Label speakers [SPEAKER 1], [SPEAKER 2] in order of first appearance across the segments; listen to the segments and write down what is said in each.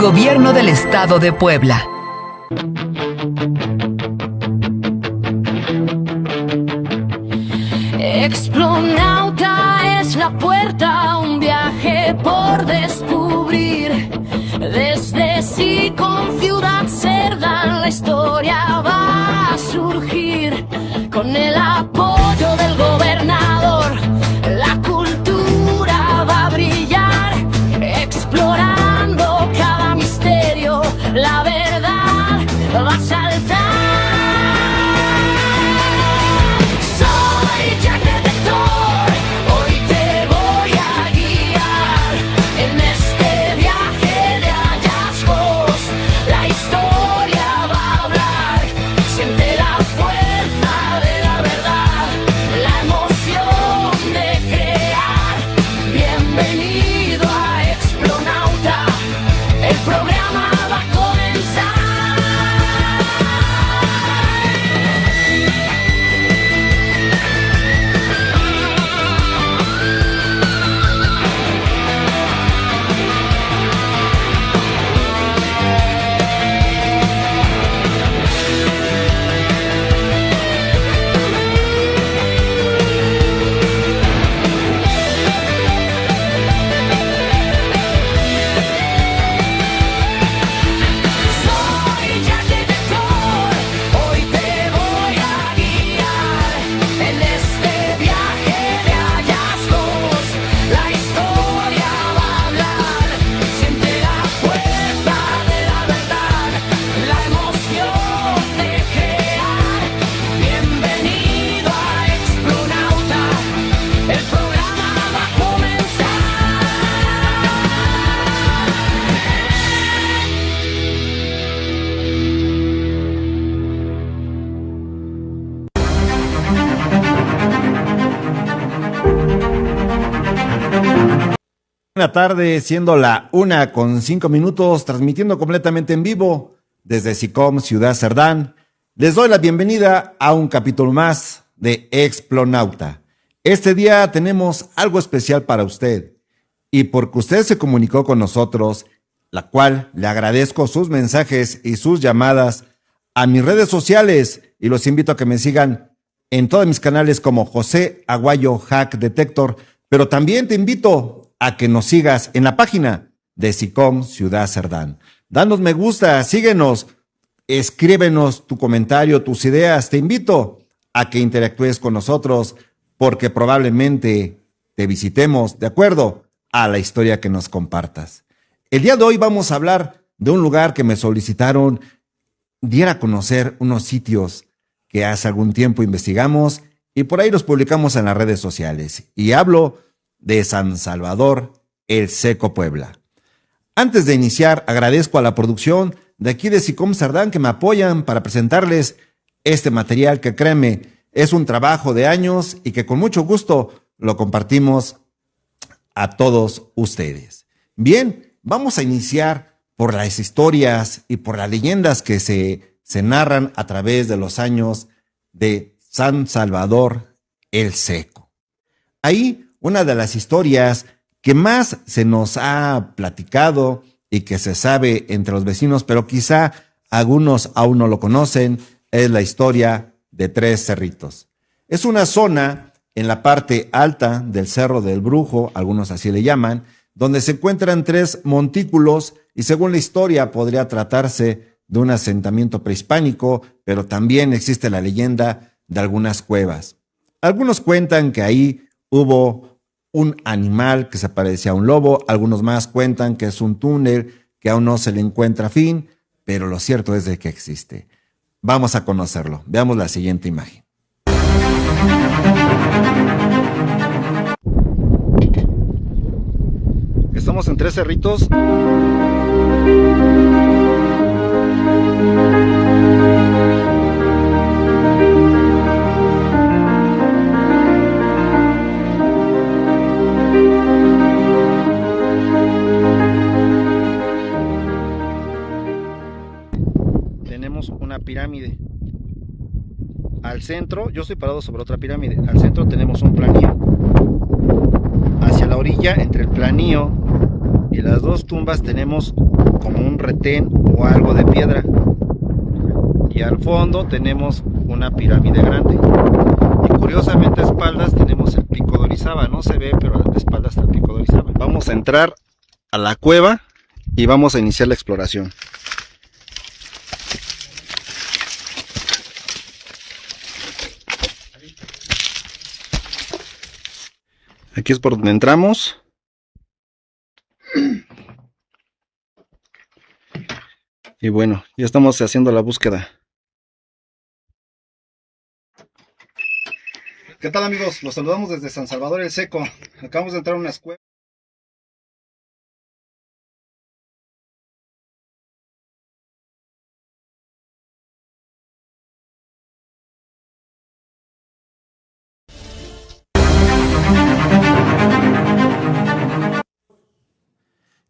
[SPEAKER 1] Gobierno del Estado de Puebla.
[SPEAKER 2] Explonauta es la puerta a un viaje por descubrir. Desde Sicom Ciudad Cerdán la historia va a surgir. Con el apoyo del gobernador, la cultura va a brillar. Explorando cada misterio, la verdad va a saltar.
[SPEAKER 3] Buena tarde, siendo la 1:05, transmitiendo completamente en vivo desde Sicom Ciudad Cerdán. Les doy la bienvenida a un capítulo más de Explonauta. Este día tenemos algo especial para usted, y porque usted se comunicó con nosotros, la cual le agradezco sus mensajes y sus llamadas a mis redes sociales, y los invito a que me sigan en todos mis canales como José Aguayo Hack Detector, pero también te invito a que nos sigas en la página de Sicom Ciudad Cerdán. Danos me gusta, síguenos, escríbenos tu comentario, tus ideas. Te invito a que interactúes con nosotros porque probablemente te visitemos de acuerdo a la historia que nos compartas. El día de hoy vamos a hablar de un lugar que me solicitaron diera a conocer unos sitios que hace algún tiempo investigamos y por ahí los publicamos en las redes sociales. Y hablo de San Salvador, El Seco, Puebla. Antes de iniciar, agradezco a la producción de aquí de Sicom Cerdán que me apoyan para presentarles este material que, créeme, es un trabajo de años y que con mucho gusto lo compartimos a todos ustedes. Bien, vamos a iniciar por las historias y por las leyendas que se narran a través de los años de San Salvador, El Seco. Ahí, una de las historias que más se nos ha platicado y que se sabe entre los vecinos, pero quizá algunos aún no lo conocen, es la historia de Tres Cerritos. Es una zona en la parte alta del Cerro del Brujo, algunos así le llaman, donde se encuentran tres montículos y según la historia podría tratarse de un asentamiento prehispánico, pero también existe la leyenda de algunas cuevas. Algunos cuentan que ahí hubo un animal que se parecía a un lobo, algunos más cuentan que es un túnel que aún no se le encuentra fin, pero lo cierto es de que existe. Vamos a conocerlo. Veamos la siguiente imagen. Estamos en Tres Cerritos. Una pirámide. Al centro, yo estoy parado sobre otra pirámide. Al centro tenemos un planío. Hacia la orilla, entre el planío y las dos tumbas tenemos como un retén o algo de piedra. Y al fondo tenemos una pirámide grande. Y curiosamente a espaldas tenemos el pico de Orizaba. No se ve, pero a espaldas está el pico de Orizaba. Vamos a entrar a la cueva y vamos a iniciar la exploración. Aquí es por donde entramos. Y bueno, ya estamos haciendo la búsqueda. ¿Qué tal, amigos? Los saludamos desde San Salvador el Seco. Acabamos de entrar a una cuevas.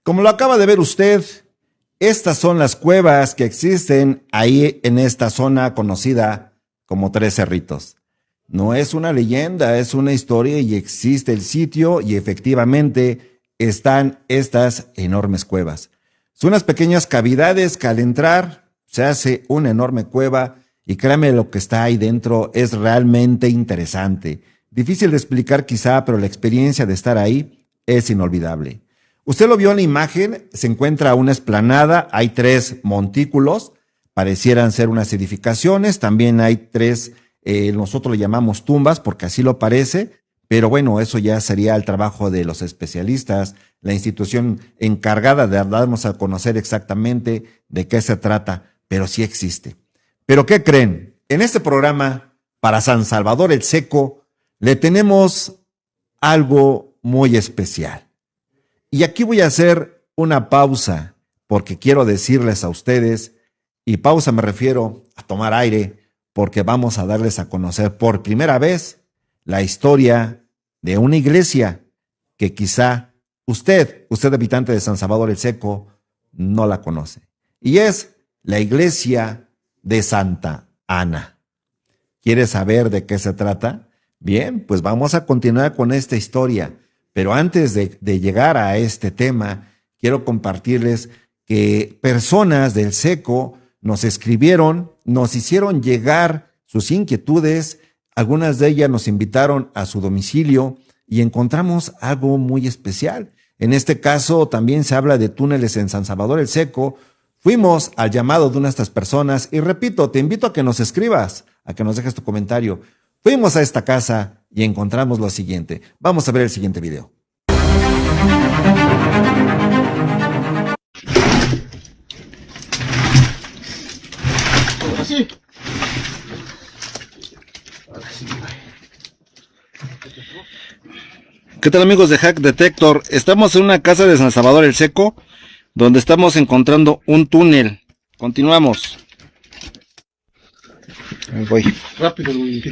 [SPEAKER 3] Como lo acaba de ver usted, estas son las cuevas que existen ahí en esta zona conocida como Tres Cerritos. No es una leyenda, es una historia y existe el sitio y efectivamente están estas enormes cuevas. Son unas pequeñas cavidades que al entrar se hace una enorme cueva y créame, lo que está ahí dentro es realmente interesante. Difícil de explicar quizá, pero la experiencia de estar ahí es inolvidable. Usted lo vio en la imagen, se encuentra una explanada, hay 3 montículos, parecieran ser unas edificaciones, también hay 3, nosotros le llamamos tumbas porque así lo parece, pero bueno, eso ya sería el trabajo de los especialistas, la institución encargada de darnos a conocer exactamente de qué se trata, pero sí existe. ¿Pero qué creen? En este programa, para San Salvador el Seco, le tenemos algo muy especial. Y aquí voy a hacer una pausa porque quiero decirles a ustedes, y pausa me refiero a tomar aire, porque vamos a darles a conocer por primera vez la historia de una iglesia que quizá usted habitante de San Salvador el Seco, no la conoce. Y es la iglesia de Santa Ana. ¿Quiere saber de qué se trata? Bien, pues vamos a continuar con esta historia. Pero antes de llegar a este tema, quiero compartirles que personas del Seco nos escribieron, nos hicieron llegar sus inquietudes, algunas de ellas nos invitaron a su domicilio y encontramos algo muy especial. En este caso también se habla de túneles en San Salvador el Seco. Fuimos al llamado de una de estas personas y repito, te invito a que nos escribas, a que nos dejes tu comentario. Fuimos a esta casa y encontramos lo siguiente. Vamos a ver el siguiente video.
[SPEAKER 4] Ahora sí.
[SPEAKER 3] ¿Qué tal, amigos de Hack Detector? Estamos en una casa de San Salvador el Seco, donde estamos encontrando un túnel. Continuamos. Ahí voy.
[SPEAKER 4] Rápido, güey.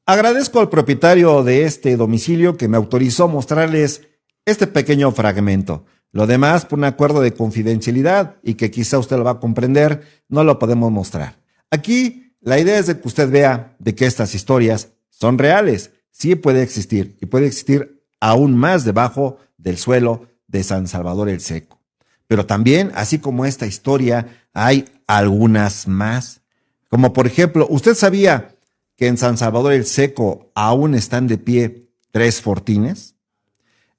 [SPEAKER 3] Agradezco al propietario de este domicilio que me autorizó mostrarles este pequeño fragmento. Lo demás, por un acuerdo de confidencialidad y que quizá usted lo va a comprender, no lo podemos mostrar. Aquí la idea es de que usted vea de que estas historias son reales. Sí puede existir y puede existir aún más debajo del suelo de San Salvador el Seco. Pero también, así como esta historia, hay algunas más. Como por ejemplo, ¿usted sabía que en San Salvador el Seco aún están de pie 3 fortines?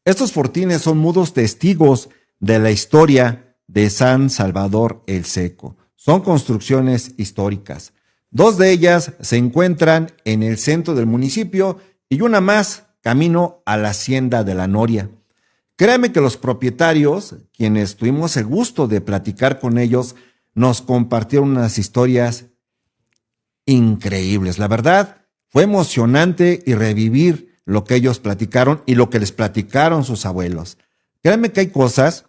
[SPEAKER 3] Estos fortines son mudos testigos de la historia de San Salvador el Seco. Son construcciones históricas. 2 de ellas se encuentran en el centro del municipio y una más camino a la hacienda de la Noria. Créame que los propietarios, quienes tuvimos el gusto de platicar con ellos, nos compartieron unas historias increíbles. La verdad, fue emocionante y revivir lo que ellos platicaron y lo que les platicaron sus abuelos. Créanme que hay cosas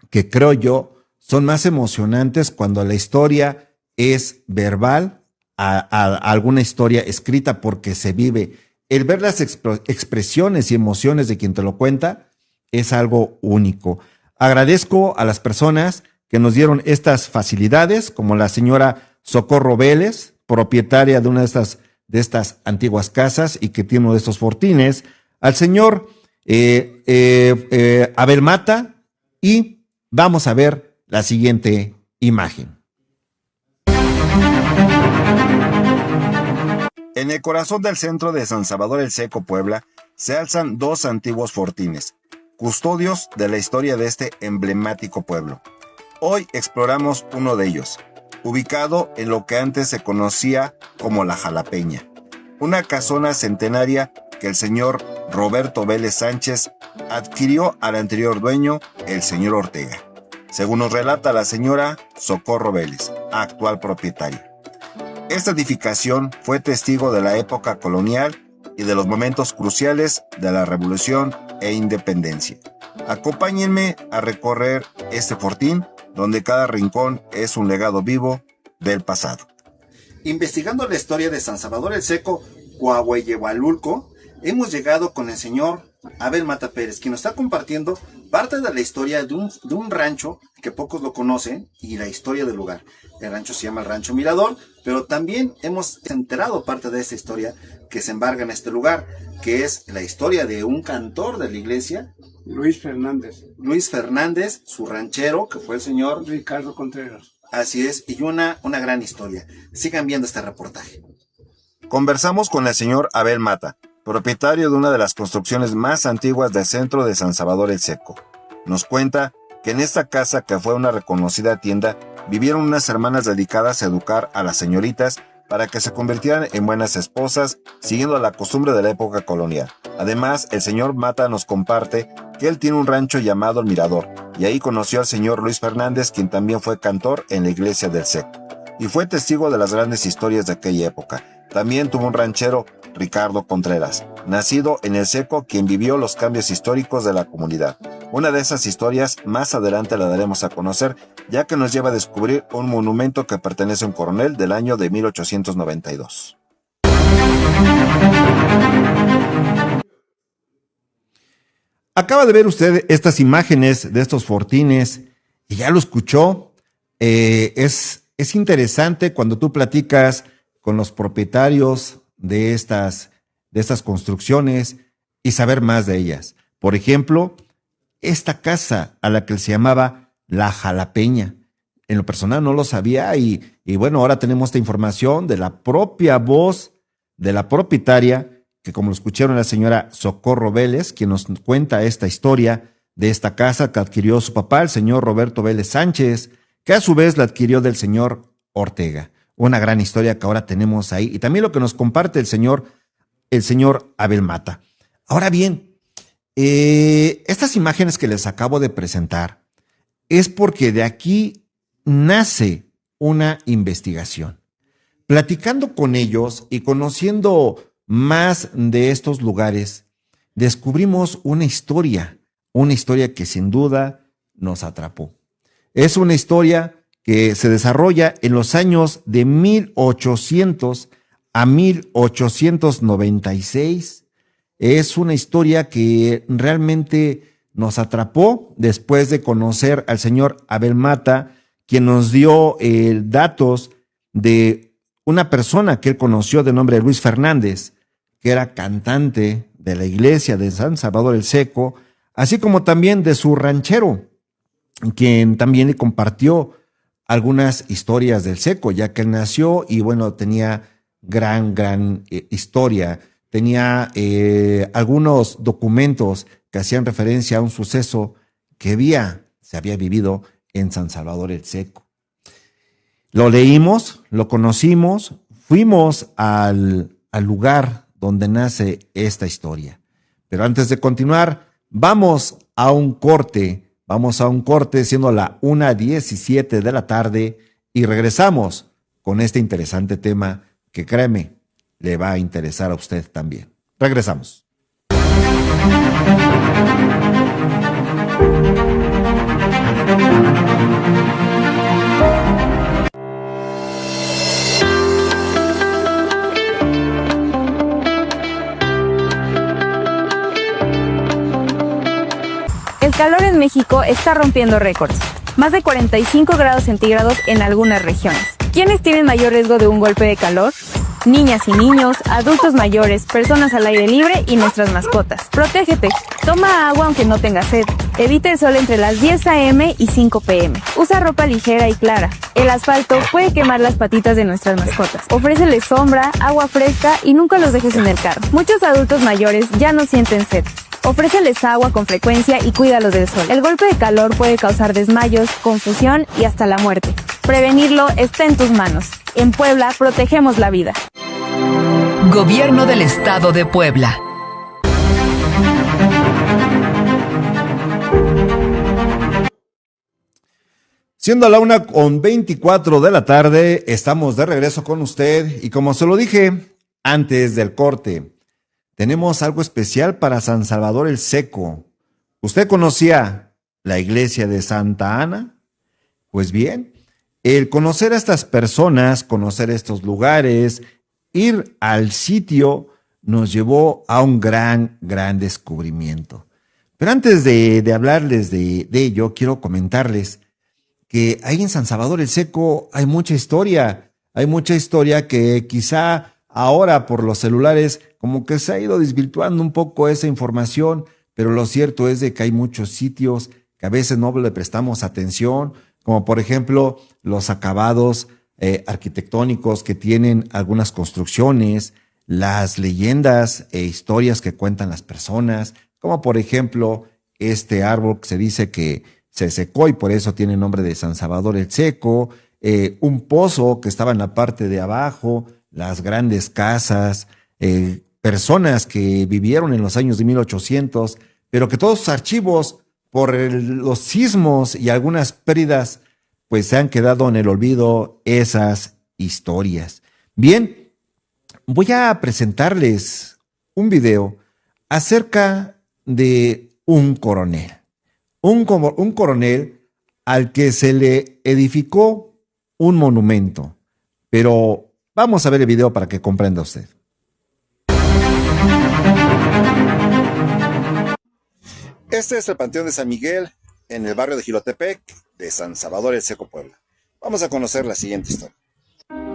[SPEAKER 3] que creo yo son más emocionantes cuando la historia es verbal a alguna historia escrita porque se vive. El ver las expresiones y emociones de quien te lo cuenta es algo único. Agradezco a las personas que nos dieron estas facilidades, como la señora Socorro Vélez, propietaria de una de estas antiguas casas y que tiene uno de estos fortines, al señor Abel Mata, y vamos a ver la siguiente imagen. En el corazón del centro de San Salvador el Seco, Puebla, se alzan dos antiguos fortines, custodios de la historia de este emblemático pueblo. Hoy exploramos uno de ellos, ubicado en lo que antes se conocía como La Jalapeña, una casona centenaria que el señor Roberto Vélez Sánchez adquirió al anterior dueño, el señor Ortega, según nos relata la señora Socorro Vélez, actual propietaria. Esta edificación fue testigo de la época colonial y de los momentos cruciales de la Revolución e Independencia. Acompáñenme a recorrer este fortín, donde cada rincón es un legado vivo del pasado. Investigando la historia de San Salvador el Seco, Coahueyehualulco, hemos llegado con el señor Abel Mata Pérez, quien nos está compartiendo parte de la historia de un rancho que pocos lo conocen y la historia del lugar. El rancho se llama el Rancho Mirador, pero también hemos enterado parte de esta historia que se embarga en este lugar, que es la historia de un cantor de la iglesia,
[SPEAKER 5] Luis Fernández.
[SPEAKER 3] Luis Fernández, su ranchero, que fue el señor
[SPEAKER 5] Ricardo Contreras.
[SPEAKER 3] Así es, y una gran historia. Sigan viendo este reportaje. Conversamos con el señor Abel Mata, propietario de una de las construcciones más antiguas del centro de San Salvador el Seco. Nos cuenta que en esta casa, que fue una reconocida tienda, vivieron unas hermanas dedicadas a educar a las señoritas para que se convirtieran en buenas esposas, siguiendo la costumbre de la época colonial. Además, el señor Mata nos comparte que él tiene un rancho llamado El Mirador, y ahí conoció al señor Luis Fernández, quien también fue cantor en la iglesia del Seco, y fue testigo de las grandes historias de aquella época. También tuvo un ranchero, Ricardo Contreras, nacido en el Seco, quien vivió los cambios históricos de la comunidad. Una de esas historias más adelante la daremos a conocer, ya que nos lleva a descubrir un monumento que pertenece a un coronel del año de 1892. Acaba de ver usted estas imágenes de estos fortines y ya lo escuchó. Es interesante cuando tú platicas con los propietarios de estas construcciones y saber más de ellas. Por ejemplo, esta casa a la que se llamaba La Jalapeña. En lo personal no lo sabía y bueno, ahora tenemos esta información de la propia voz de la propietaria, que como lo escucharon la señora Socorro Vélez, quien nos cuenta esta historia de esta casa que adquirió su papá, el señor Roberto Vélez Sánchez, que a su vez la adquirió del señor Ortega. Una gran historia que ahora tenemos ahí. Y también lo que nos comparte el señor Abel Mata. Ahora bien, estas imágenes que les acabo de presentar es porque de aquí nace una investigación. Platicando con ellos y conociendo más de estos lugares, descubrimos una historia que sin duda nos atrapó. Es una historia que se desarrolla en los años de 1800 a 1896. Es una historia que realmente nos atrapó después de conocer al señor Abel Mata, quien nos dio datos de una persona que él conoció de nombre Luis Fernández, que era cantante de la iglesia de San Salvador el Seco, así como también de su ranchero, quien también le compartió algunas historias del Seco, ya que él nació y bueno, tenía gran historia. Tenía algunos documentos que hacían referencia a un suceso que se había vivido en San Salvador el Seco. Lo leímos, lo conocimos, fuimos al lugar donde nace esta historia. Pero antes de continuar, vamos a un corte siendo la 1:17 de la tarde y regresamos con este interesante tema que créeme, le va a interesar a usted también. Regresamos.
[SPEAKER 6] calor en México está rompiendo récords. Más de 45 grados centígrados en algunas regiones. ¿Quiénes tienen mayor riesgo de un golpe de calor? Niñas y niños, adultos mayores, personas al aire libre y nuestras mascotas. Protégete. Toma agua aunque no tengas sed. Evita el sol entre las 10 a.m. y 5 p.m. Usa ropa ligera y clara. El asfalto puede quemar las patitas de nuestras mascotas. Ofréceles sombra, agua fresca y nunca los dejes en el carro. Muchos adultos mayores ya no sienten sed. Ofréceles agua con frecuencia y cuídalos del sol. El golpe de calor puede causar desmayos, confusión y hasta la muerte. Prevenirlo está en tus manos. En Puebla, protegemos la vida.
[SPEAKER 1] Gobierno del Estado de Puebla.
[SPEAKER 3] Siendo la 1:24 de la tarde, estamos de regreso con usted y como se lo dije antes del corte, tenemos algo especial para San Salvador el Seco. ¿Usted conocía la iglesia de Santa Ana? Pues bien, el conocer a estas personas, conocer estos lugares, ir al sitio, nos llevó a un gran descubrimiento. Pero antes de hablarles de ello, quiero comentarles que ahí en San Salvador el Seco hay mucha historia que quizá ahora por los celulares como que se ha ido desvirtuando un poco esa información, pero lo cierto es de que hay muchos sitios que a veces no le prestamos atención, como por ejemplo los acabados arquitectónicos que tienen algunas construcciones, las leyendas e historias que cuentan las personas, como por ejemplo este árbol que se dice que se secó y por eso tiene el nombre de San Salvador el Seco, un pozo que estaba en la parte de abajo, las grandes casas, personas que vivieron en los años de 1800, pero que todos sus archivos por los sismos y algunas pérdidas pues se han quedado en el olvido esas historias. Bien, voy a presentarles un video acerca de un coronel. Un coronel al que se le edificó un monumento. Pero vamos a ver el video para que comprenda usted. Este es el Panteón de San Miguel en el barrio de Jilotepec de San Salvador el Seco, Puebla. Vamos a conocer la siguiente historia.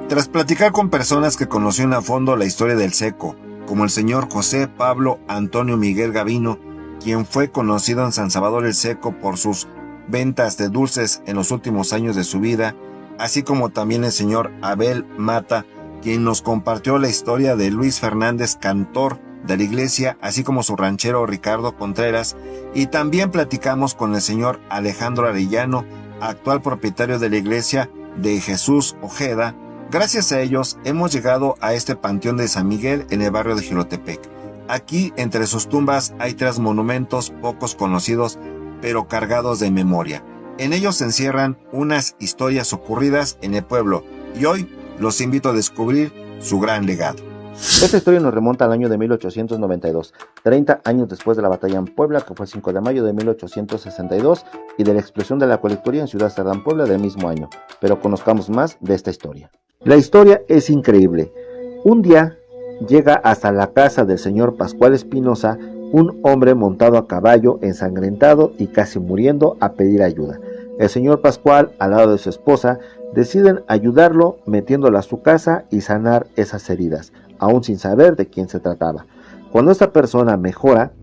[SPEAKER 3] Tras platicar con personas que conocieron a fondo la historia del Seco, como el señor José Pablo Antonio Miguel Gavino, quien fue conocido en San Salvador el Seco por sus ventas de dulces en los últimos años de su vida, así como también el señor Abel Mata, quien nos compartió la historia de Luis Fernández, cantor de la iglesia, así como su ranchero Ricardo Contreras, y también platicamos con el señor Alejandro Arellano, actual propietario de la iglesia de Jesús Ojeda. Gracias a ellos hemos llegado a este Panteón de San Miguel en el barrio de Jilotepec. Aquí, entre sus tumbas, hay 3 monumentos pocos conocidos, pero cargados de memoria. En ellos se encierran unas historias ocurridas en el pueblo, y hoy los invito a descubrir su gran legado.
[SPEAKER 7] Esta historia nos remonta al año de 1892, 30 años después de la batalla en Puebla, que fue el 5 de mayo de 1862, y de la explosión de la colectoría en Ciudad Cerdán, Puebla, del mismo año. Pero conozcamos más de esta historia. La historia es increíble. Un día llega hasta la casa del señor Pascual Espinosa un hombre montado a caballo, ensangrentado y casi muriendo, a pedir ayuda. El señor Pascual, al lado de su esposa, deciden ayudarlo metiéndolo a su casa y sanar esas heridas, aún sin saber de quién se trataba. Cuando esta persona mejora,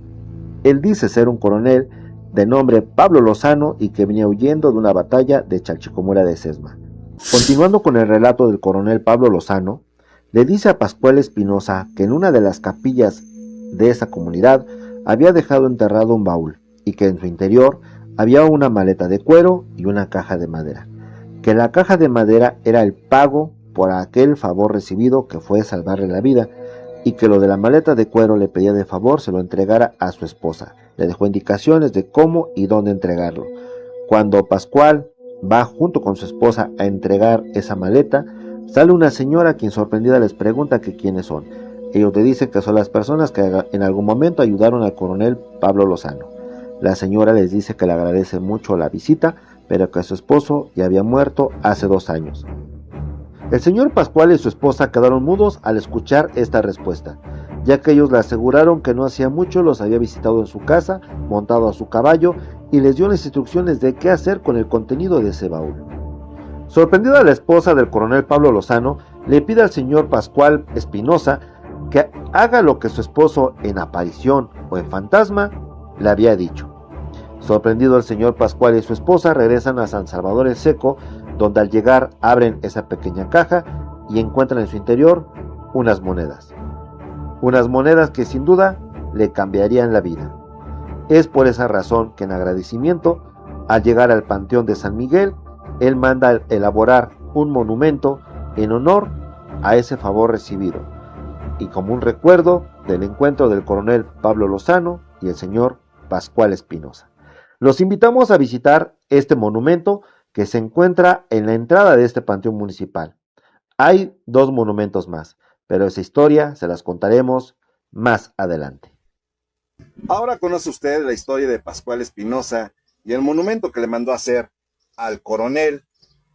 [SPEAKER 7] él dice ser un coronel de nombre Pablo Lozano y que venía huyendo de una batalla de Chalchicomula de Sesma. Continuando con el relato del coronel Pablo Lozano, le dice a Pascual Espinosa que en una de las capillas de esa comunidad había dejado enterrado un baúl y que en su interior había una maleta de cuero y una caja de madera, que la caja de madera era el pago por aquel favor recibido, que fue salvarle la vida, y que lo de la maleta de cuero le pedía de favor se lo entregara a su esposa. Le dejó indicaciones de cómo y dónde entregarlo. Cuando Pascual va junto con su esposa a entregar esa maleta, sale una señora quien sorprendida les pregunta que quiénes son. Ellos le dicen que son las personas que en algún momento ayudaron al coronel Pablo Lozano. La señora les dice que le agradece mucho la visita, pero que su esposo ya había muerto hace 2 años. El señor Pascual y su esposa quedaron mudos al escuchar esta respuesta, ya que ellos le aseguraron que no hacía mucho los había visitado en su casa, montado a su caballo, y les dio las instrucciones de qué hacer con el contenido de ese baúl. Sorprendida, la esposa del coronel Pablo Lozano le pide al señor Pascual Espinosa que haga lo que su esposo en aparición o en fantasma le había dicho. Sorprendido, el señor Pascual y su esposa regresan a San Salvador el Seco, donde al llegar abren esa pequeña caja y encuentran en su interior unas monedas que sin duda le cambiarían la vida. Es por esa razón que en agradecimiento, al llegar al Panteón de San Miguel, él manda elaborar un monumento en honor a ese favor recibido y como un recuerdo del encuentro del coronel Pablo Lozano y el señor Pascual Espinosa. Los invitamos a visitar este monumento que se encuentra en la entrada de este panteón municipal. Hay 2 monumentos más, pero esa historia se las contaremos más adelante.
[SPEAKER 3] Ahora conoce usted la historia de Pascual Espinosa y el monumento que le mandó a hacer al coronel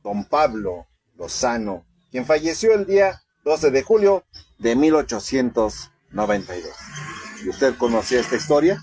[SPEAKER 3] don Pablo Lozano, quien falleció el día 12 de julio de 1892. ¿Y usted conocía esta historia?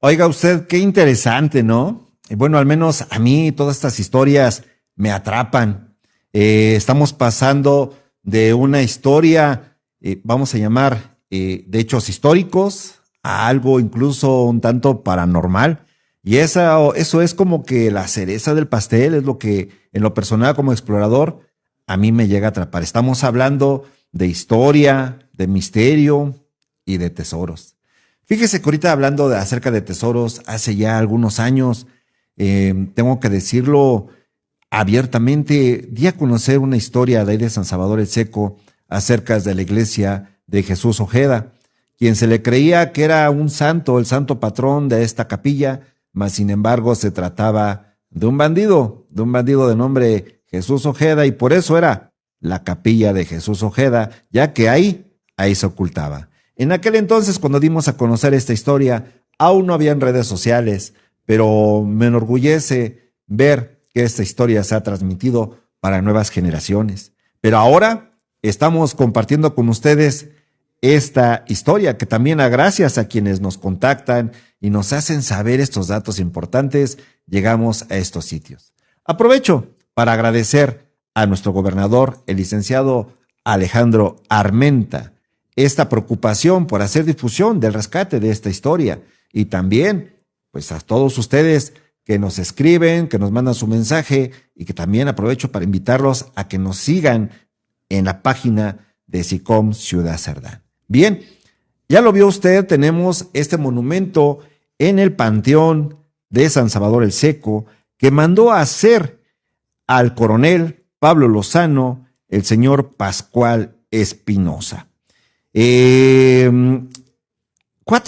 [SPEAKER 3] Oiga usted, qué interesante, ¿no? Bueno, al menos a mí todas estas historias me atrapan. Estamos pasando de una historia, vamos a llamar, de hechos históricos, a algo incluso un tanto paranormal. Y eso es como que la cereza del pastel, es lo que en lo personal como explorador a mí me llega a atrapar. Estamos hablando de historia, de misterio y de tesoros. Fíjese que ahorita hablando acerca de tesoros, hace ya algunos años, tengo que decirlo abiertamente, di a conocer una historia de ahí de San Salvador el Seco acerca de la iglesia de Jesús Ojeda, quien se le creía que era un santo, el santo patrón de esta capilla, mas sin embargo se trataba de un bandido de nombre Jesús Ojeda, y por eso era la capilla de Jesús Ojeda, ya que ahí se ocultaba. En aquel entonces, cuando dimos a conocer esta historia, aún no habían redes sociales, pero me enorgullece ver que esta historia se ha transmitido para nuevas generaciones. Pero ahora estamos compartiendo con ustedes esta historia, que también gracias a quienes nos contactan y nos hacen saber estos datos importantes, llegamos a estos sitios. Aprovecho para agradecer a nuestro gobernador, el licenciado Alejandro Armenta, esta preocupación por hacer difusión del rescate de esta historia, y también pues a todos ustedes que nos escriben, que nos mandan su mensaje, y que también aprovecho para invitarlos a que nos sigan en la página de SICOM Ciudad Cerdán. Bien, ya lo vio usted, tenemos este monumento en el Panteón de San Salvador el Seco que mandó a hacer al coronel Pablo Lozano, el señor Pascual Espinosa. 4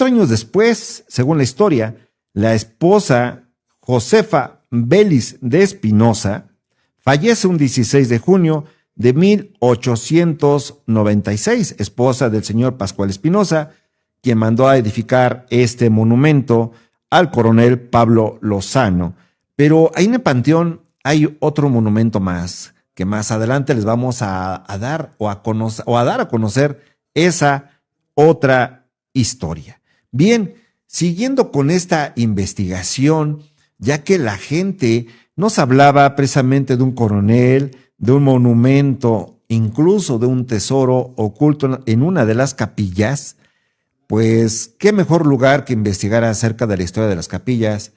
[SPEAKER 3] años después, según la historia, la esposa Josefa Belis de Espinosa fallece un 16 de junio de 1896, esposa del señor Pascual Espinosa, quien mandó a edificar este monumento al coronel Pablo Lozano. Pero ahí en el panteón hay otro monumento más, que más adelante les vamos a dar a conocer esa otra historia. Bien, siguiendo con esta investigación, ya que la gente nos hablaba precisamente de un coronel, de un monumento, incluso de un tesoro oculto en una de las capillas, pues qué mejor lugar que investigar acerca de la historia de las capillas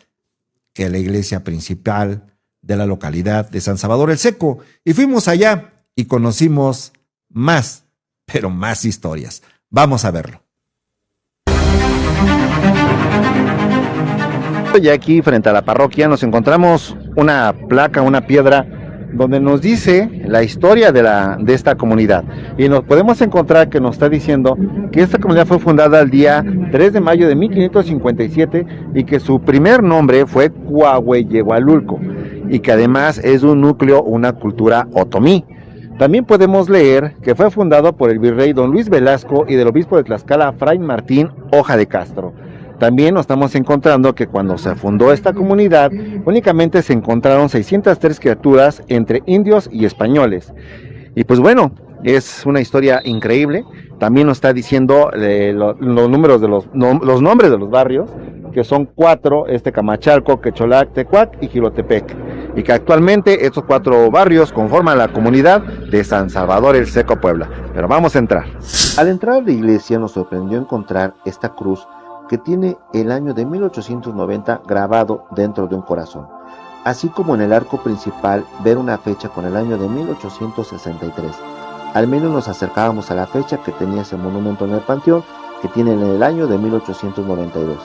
[SPEAKER 3] que la iglesia principal de la localidad de San Salvador el Seco. Y fuimos allá y conocimos más, pero más historias. Vamos a verlo.
[SPEAKER 7] Ya aquí frente a la parroquia nos encontramos una placa, una piedra donde nos dice la historia de esta comunidad, y nos podemos encontrar que nos está diciendo que esta comunidad fue fundada el día 3 de mayo de 1557 y que su primer nombre fue Coahueyehualulco, y que además es un núcleo, una cultura otomí. También podemos leer que fue fundado por el virrey don Luis Velasco y del obispo de Tlaxcala, Fray Martín Hoja de Castro. También nos estamos encontrando que cuando se fundó esta comunidad, únicamente se encontraron 603 criaturas entre indios y españoles. Y pues bueno, es una historia increíble, También nos está diciendo los números de los nombres de los barrios, que son 4, Camachalco, Quecholac, Tecuac y Jilotepec, y que actualmente estos 4 barrios conforman la comunidad de San Salvador el Seco, Puebla. Pero vamos a entrar. Al entrar a la iglesia nos sorprendió encontrar esta cruz que tiene el año de 1890 grabado dentro de un corazón, así como en el arco principal ver una fecha con el año de 1863. Al menos nos acercábamos a la fecha que tenía ese monumento en el panteón, que tiene en el año de 1892.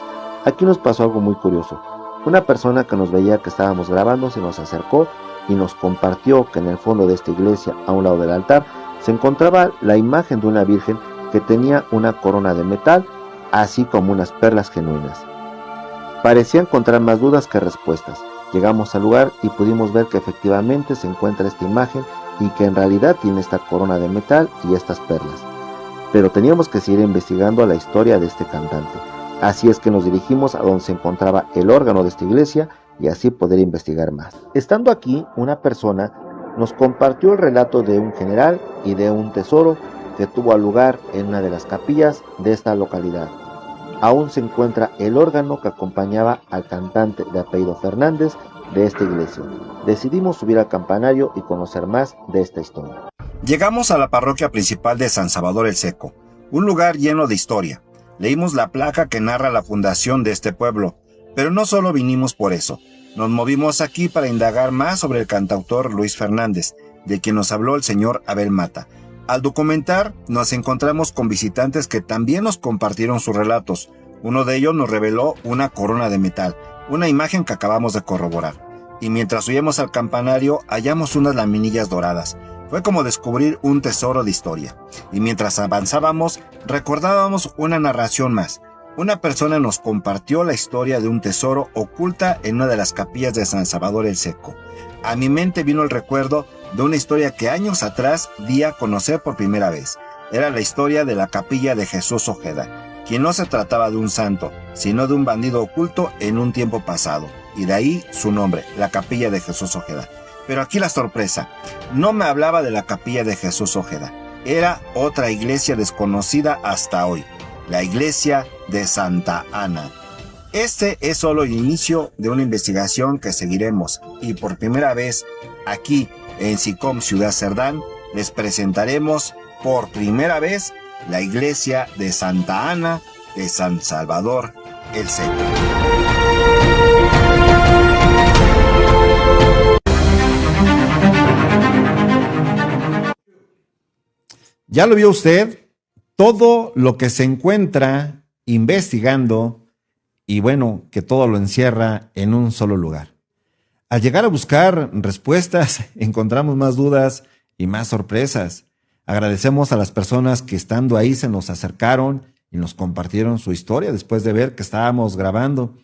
[SPEAKER 7] Aquí nos pasó algo muy curioso. Una persona que nos veía que estábamos grabando se nos acercó y nos compartió que en el fondo de esta iglesia, a un lado del altar, se encontraba la imagen de una virgen que tenía una corona de metal, así como unas perlas genuinas. Parecía encontrar más dudas que respuestas. Llegamos al lugar y pudimos ver que efectivamente se encuentra esta imagen y que en realidad tiene esta corona de metal y estas perlas. Pero teníamos que seguir investigando la historia de este cantante. Así es que nos dirigimos a donde se encontraba el órgano de esta iglesia y así poder investigar más. Estando aquí, una persona nos compartió el relato de un general y de un tesoro que tuvo lugar en una de las capillas de esta localidad. Aún se encuentra el órgano que acompañaba al cantante de apellido Fernández de esta iglesia. Decidimos subir al campanario y conocer más de esta historia.
[SPEAKER 3] Llegamos a la parroquia principal de San Salvador el Seco, un lugar lleno de historia. Leímos la placa que narra la fundación de este pueblo, pero no solo vinimos por eso. Nos movimos aquí para indagar más sobre el cantautor Luis Fernández, de quien nos habló el señor Abel Mata. Al documentar, nos encontramos con visitantes que también nos compartieron sus relatos. Uno de ellos nos reveló una corona de metal, una imagen que acabamos de corroborar. Y mientras subíamos al campanario, hallamos unas laminillas doradas. Fue como descubrir un tesoro de historia. Y mientras avanzábamos, recordábamos una narración más. Una persona nos compartió la historia de un tesoro oculta en una de las capillas de San Salvador el Seco. A mi mente vino el recuerdo de una historia que años atrás di a conocer por primera vez. Era la historia de la capilla de Jesús Ojeda, quien no se trataba de un santo, sino de un bandido oculto en un tiempo pasado. Y de ahí su nombre, la capilla de Jesús Ojeda. Pero aquí la sorpresa, no me hablaba de la capilla de Jesús Ojeda. Era otra iglesia desconocida hasta hoy, la iglesia de Santa Ana. Este es solo el inicio de una investigación que seguiremos y por primera vez aquí en SICOM Ciudad Cerdán les presentaremos por primera vez la iglesia de Santa Ana de San Salvador el Seco. ¿Ya lo vio usted? Todo lo que se encuentra investigando y bueno, que todo lo encierra en un solo lugar. Al llegar a buscar respuestas, encontramos más dudas y más sorpresas. Agradecemos a las personas que estando ahí se nos acercaron y nos compartieron su historia después de ver que estábamos grabando.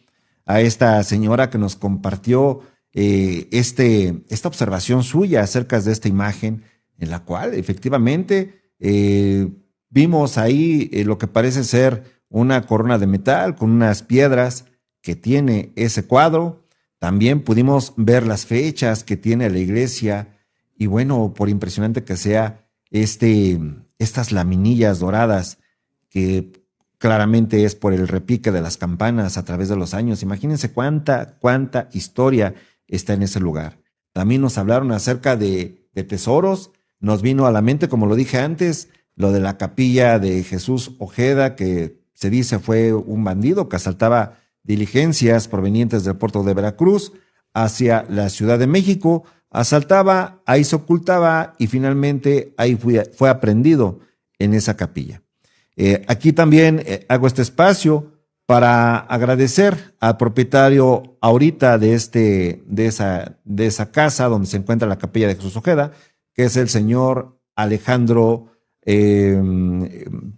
[SPEAKER 3] A esta señora que nos compartió esta observación suya acerca de esta imagen, en la cual efectivamente vimos ahí lo que parece ser una corona de metal con unas piedras que tiene ese cuadro. También pudimos ver las fechas que tiene la iglesia y bueno, por impresionante que sea, estas laminillas doradas que claramente es por el repique de las campanas a través de los años. Imagínense cuánta historia está en ese lugar. También nos hablaron acerca de tesoros. Nos vino a la mente, como lo dije antes, lo de la capilla de Jesús Ojeda, que se dice fue un bandido que asaltaba diligencias provenientes del puerto de Veracruz hacia la Ciudad de México, asaltaba, ahí se ocultaba y finalmente ahí fue aprehendido en esa capilla. Aquí también hago este espacio para agradecer al propietario ahorita de esa casa donde se encuentra la capilla de Jesús Ojeda, que es el señor Alejandro,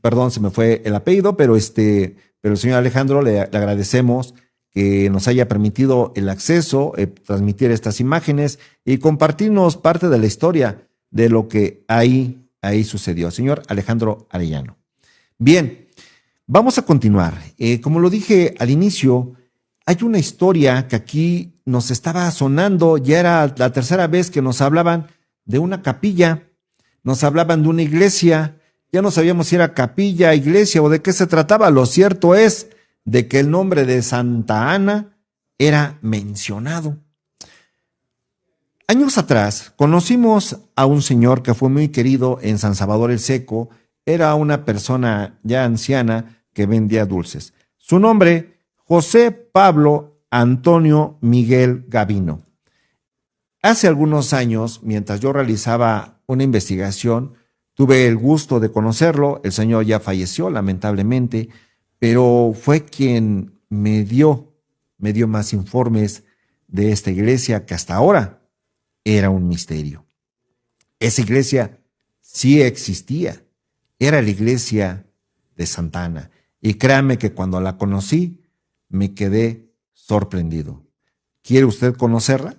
[SPEAKER 3] perdón, se me fue el apellido, pero el señor Alejandro le agradecemos que nos haya permitido el acceso, transmitir estas imágenes y compartirnos parte de la historia de lo que ahí sucedió. Señor Alejandro Arellano. Bien, vamos a continuar. Como lo dije al inicio, hay una historia que aquí nos estaba sonando, ya era la tercera vez que nos hablaban de una capilla, nos hablaban de una iglesia Ya no sabíamos si era capilla, iglesia o de qué se trataba. Lo cierto es de que el nombre de Santa Ana era mencionado. Años atrás conocimos a un señor que fue muy querido en San Salvador el Seco. Era una persona ya anciana que vendía dulces. Su nombre, José Pablo Antonio Miguel Gavino. Hace algunos años, mientras yo realizaba una investigación, tuve el gusto de conocerlo. El señor ya falleció, lamentablemente, pero fue quien me dio más informes de esta iglesia que hasta ahora era un misterio. Esa iglesia sí existía. Era la iglesia de Santa Ana. Y créame que cuando la conocí, me quedé sorprendido. ¿Quiere usted conocerla?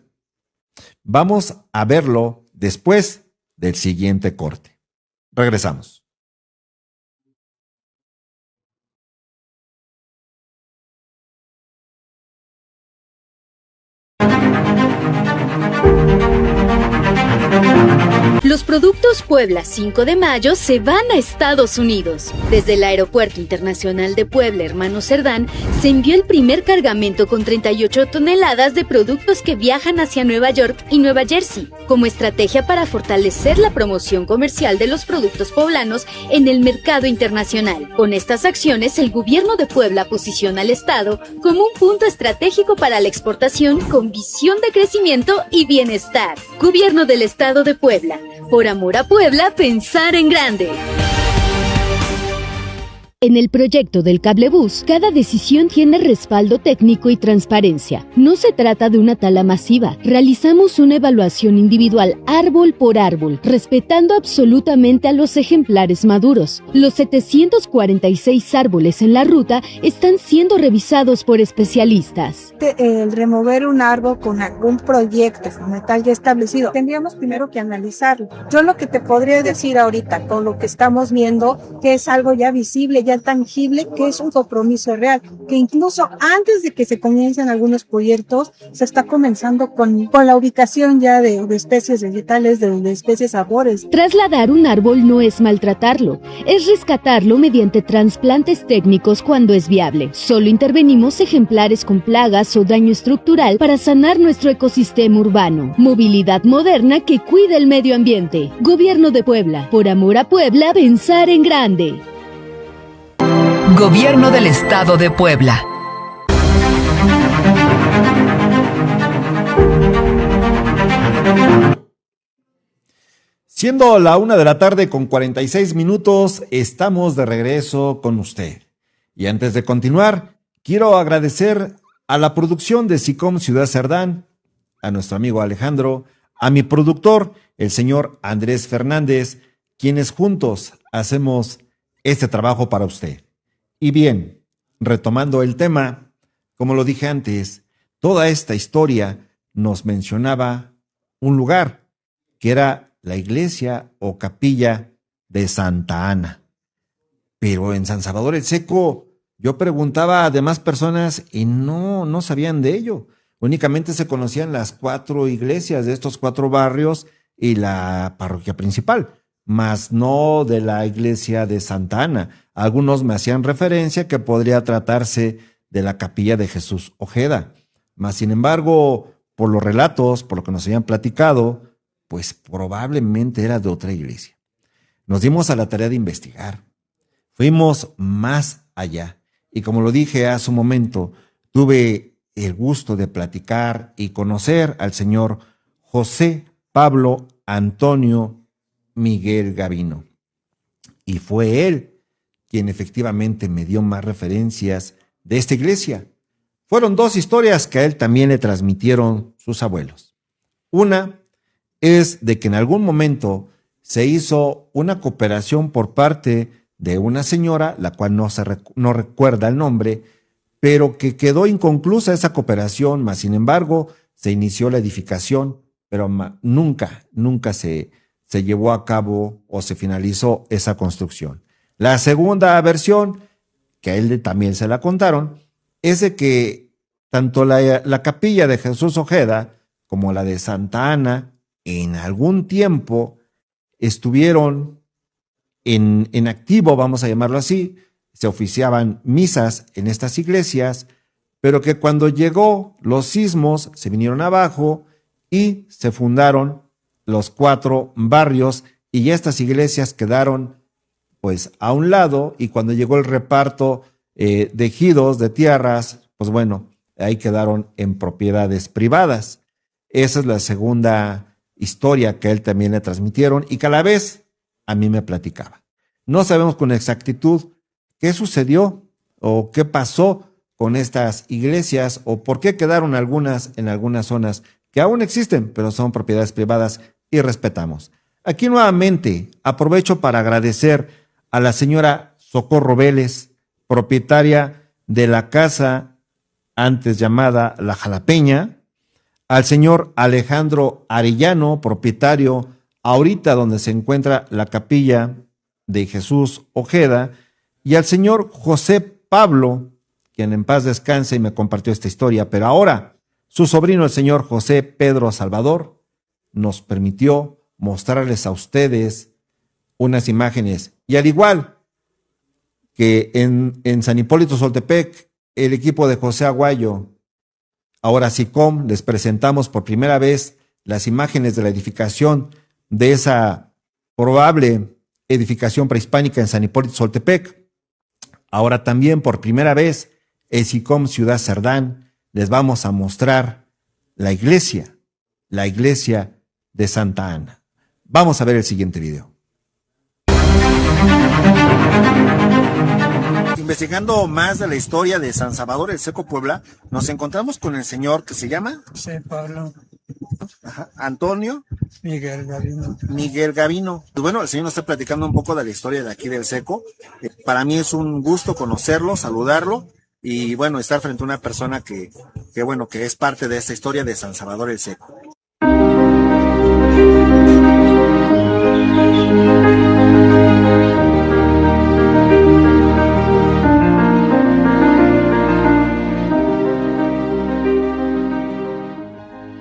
[SPEAKER 3] Vamos a verlo después del siguiente corte. Regresamos.
[SPEAKER 8] Los productos Puebla 5 de Mayo se van a Estados Unidos. Desde el Aeropuerto Internacional de Puebla, Hermano Cerdán, se envió el primer cargamento con 38 toneladas de productos que viajan hacia Nueva York y Nueva Jersey, como estrategia para fortalecer la promoción comercial de los productos poblanos en el mercado internacional. Con estas acciones, el gobierno de Puebla posiciona al Estado como un punto estratégico para la exportación con visión de crecimiento y bienestar. Gobierno del Estado de Puebla. Por amor a Puebla, pensar en grande. En el proyecto del cablebús, cada decisión tiene respaldo técnico y transparencia. No se trata de una tala masiva. Realizamos una evaluación individual árbol por árbol, respetando absolutamente a los ejemplares maduros. Los 746 árboles en la ruta están siendo revisados por especialistas.
[SPEAKER 9] El remover un árbol con algún proyecto fundamental ya establecido, tendríamos primero que analizarlo. Yo lo que te podría decir ahorita, con lo que estamos viendo, que es algo ya visible, ya tangible, que es un compromiso real, que incluso antes de que se comiencen algunos proyectos, se está comenzando con la ubicación ya de especies vegetales, de especies arbóreas.
[SPEAKER 8] Trasladar un árbol no es maltratarlo, es rescatarlo mediante trasplantes técnicos cuando es viable. Solo intervenimos ejemplares con plagas o daño estructural para sanar nuestro ecosistema urbano. Movilidad moderna que cuida el medio ambiente. Gobierno de Puebla. Por amor a Puebla, pensar en grande.
[SPEAKER 1] Gobierno del Estado de Puebla.
[SPEAKER 3] Siendo la 1:46 p.m, estamos de regreso con usted. Y antes de continuar, quiero agradecer a la producción de SICOM Ciudad Cerdán, a nuestro amigo Alejandro, a mi productor, el señor Andrés Fernández, quienes juntos hacemos este trabajo para usted. Y bien, retomando el tema, como lo dije antes, toda esta historia nos mencionaba un lugar que era la iglesia o capilla de Santa Ana. Pero en San Salvador el Seco, yo preguntaba a demás personas y no sabían de ello. Únicamente se conocían las 4 iglesias de estos 4 barrios y la parroquia principal, mas no de la iglesia de Santa Ana. Algunos me hacían referencia que podría tratarse de la capilla de Jesús Ojeda, mas sin embargo, por los relatos, por lo que nos habían platicado, pues probablemente era de otra iglesia. Nos dimos a la tarea de investigar. Fuimos más allá y como lo dije hace un momento, tuve el gusto de platicar y conocer al señor José Pablo Antonio Miguel Gavino. Y fue él quien efectivamente me dio más referencias de esta iglesia. Fueron 2 historias que a él también le transmitieron sus abuelos. Una es de que en algún momento se hizo una cooperación por parte de una señora, la cual no recuerda el nombre, pero que quedó inconclusa esa cooperación, mas sin embargo se inició la edificación, pero nunca se llevó a cabo o se finalizó esa construcción. La segunda versión, que a él también se la contaron, es de que tanto la capilla de Jesús Ojeda como la de Santa Ana en algún tiempo estuvieron en activo, vamos a llamarlo así, se oficiaban misas en estas iglesias, pero que cuando llegó los sismos se vinieron abajo y se fundaron los 4 barrios y ya estas iglesias quedaron pues a un lado, y cuando llegó el reparto de ejidos, de tierras, pues bueno, ahí quedaron en propiedades privadas. Esa es la segunda historia que a él también le transmitieron y que a la vez a mí me platicaba. No sabemos con exactitud qué sucedió o qué pasó con estas iglesias o por qué quedaron algunas en algunas zonas que aún existen, pero son propiedades privadas y respetamos. Aquí nuevamente aprovecho para agradecer a la señora Socorro Vélez, propietaria de la casa antes llamada La Jalapeña, al señor Alejandro Arellano, propietario ahorita donde se encuentra la capilla de Jesús Ojeda, y al señor José Pablo, quien en paz descanse y me compartió esta historia, pero ahora su sobrino, el señor José Pedro Salvador, nos permitió mostrarles a ustedes unas imágenes. Y al igual que en San Hipólito Soltepec, el equipo de José Aguayo, ahora SICOM, les presentamos por primera vez las imágenes de la edificación de esa probable edificación prehispánica en San Hipólito Soltepec. Ahora también por primera vez en SICOM Ciudad Cerdán les vamos a mostrar la iglesia de Santa Ana. Vamos a ver el siguiente video. Investigando más de la historia de San Salvador el Seco, Puebla, nos encontramos con el señor que se llama
[SPEAKER 10] Pablo.
[SPEAKER 3] Antonio
[SPEAKER 10] Miguel Gavino.
[SPEAKER 3] Miguel Gavino. Pues bueno, el señor nos está platicando un poco de la historia de aquí del Seco. Para mí es un gusto conocerlo, saludarlo y bueno, estar frente a una persona que es parte de esta historia de San Salvador el Seco.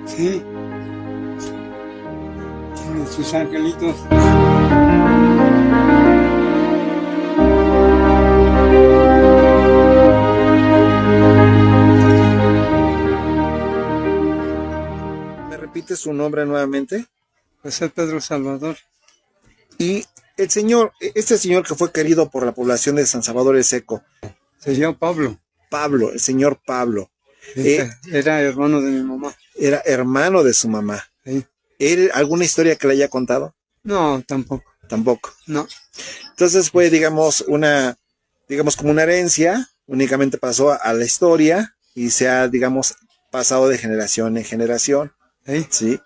[SPEAKER 10] Sí. Tiene sus angelitos.
[SPEAKER 3] ¿Me repite su nombre nuevamente?
[SPEAKER 10] José Pedro Salvador.
[SPEAKER 3] Y este señor que fue querido por la población de San Salvador el Seco.
[SPEAKER 10] Se llama Pablo.
[SPEAKER 3] Pablo, el señor Pablo.
[SPEAKER 10] Era hermano de mi mamá.
[SPEAKER 3] Era hermano de su mamá.
[SPEAKER 10] Sí.
[SPEAKER 3] ¿Él alguna historia que le haya contado?
[SPEAKER 10] No, tampoco.
[SPEAKER 3] Tampoco.
[SPEAKER 10] No.
[SPEAKER 3] Entonces fue, digamos, como una herencia, únicamente pasó a la historia y se ha, digamos, pasado de generación en generación. ¿Sí?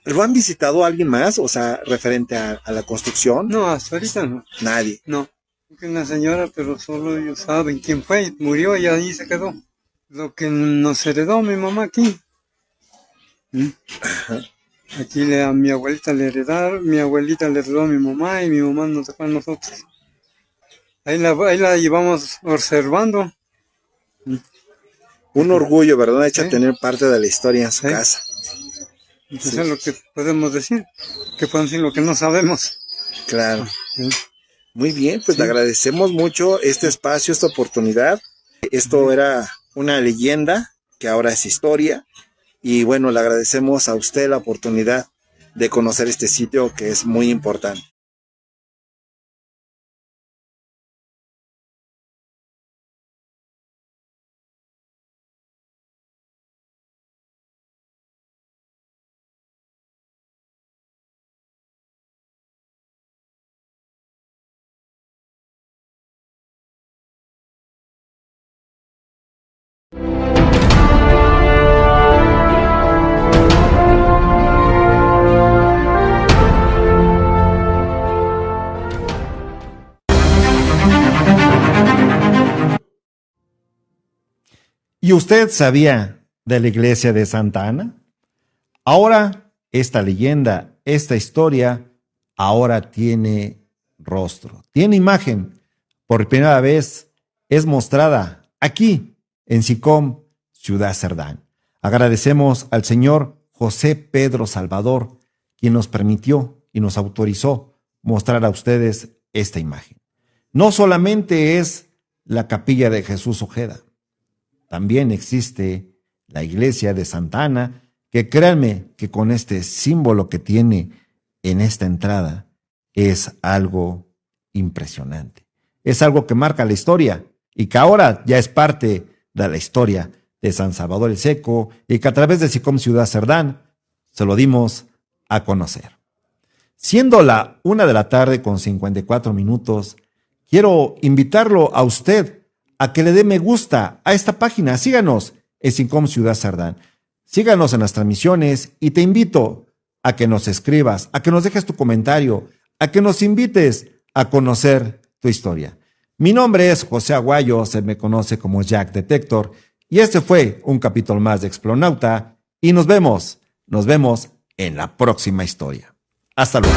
[SPEAKER 3] ¿Lo han visitado alguien más? O sea, referente a la construcción.
[SPEAKER 10] No, hasta ahorita no.
[SPEAKER 3] Nadie.
[SPEAKER 10] No. Una señora, pero solo ellos saben quién fue. Murió y ahí se quedó. Lo que nos heredó mi mamá aquí. Aquí a mi abuelita le heredaron, mi abuelita le heredó a mi mamá y mi mamá nos dejó a nosotros. Ahí la llevamos observando.
[SPEAKER 3] Un orgullo, ¿verdad? Hecho tener parte de la historia en su casa.
[SPEAKER 10] Eso es lo que podemos decir, que podemos decir lo que no sabemos.
[SPEAKER 3] Claro. Muy bien, pues le agradecemos mucho este espacio, esta oportunidad. Esto era una leyenda que ahora es historia. Y bueno, le agradecemos a usted la oportunidad de conocer este sitio que es muy importante. ¿Y usted sabía de la iglesia de Santa Ana? Ahora, esta leyenda, esta historia, ahora tiene rostro, tiene imagen. Por primera vez es mostrada aquí en SICOM Ciudad Cerdán. Agradecemos al señor José Pedro Salvador, quien nos permitió y nos autorizó mostrar a ustedes esta imagen. No solamente es la capilla de Jesús Ojeda, también existe la iglesia de Santa Ana, que créanme que con este símbolo que tiene en esta entrada es algo impresionante. Es algo que marca la historia y que ahora ya es parte de la historia de San Salvador el Seco y que a través de SICOM Ciudad Cerdán se lo dimos a conocer. Siendo la 1:54 p.m, quiero invitarlo a usted a que le dé me gusta a esta página. Síganos en SICOM Ciudad Cerdán. Síganos en las transmisiones y te invito a que nos escribas, a que nos dejes tu comentario, a que nos invites a conocer tu historia. Mi nombre es José Aguayo, se me conoce como Jack Detector, y este fue un capítulo más de Explonauta, y nos vemos en la próxima historia. Hasta luego.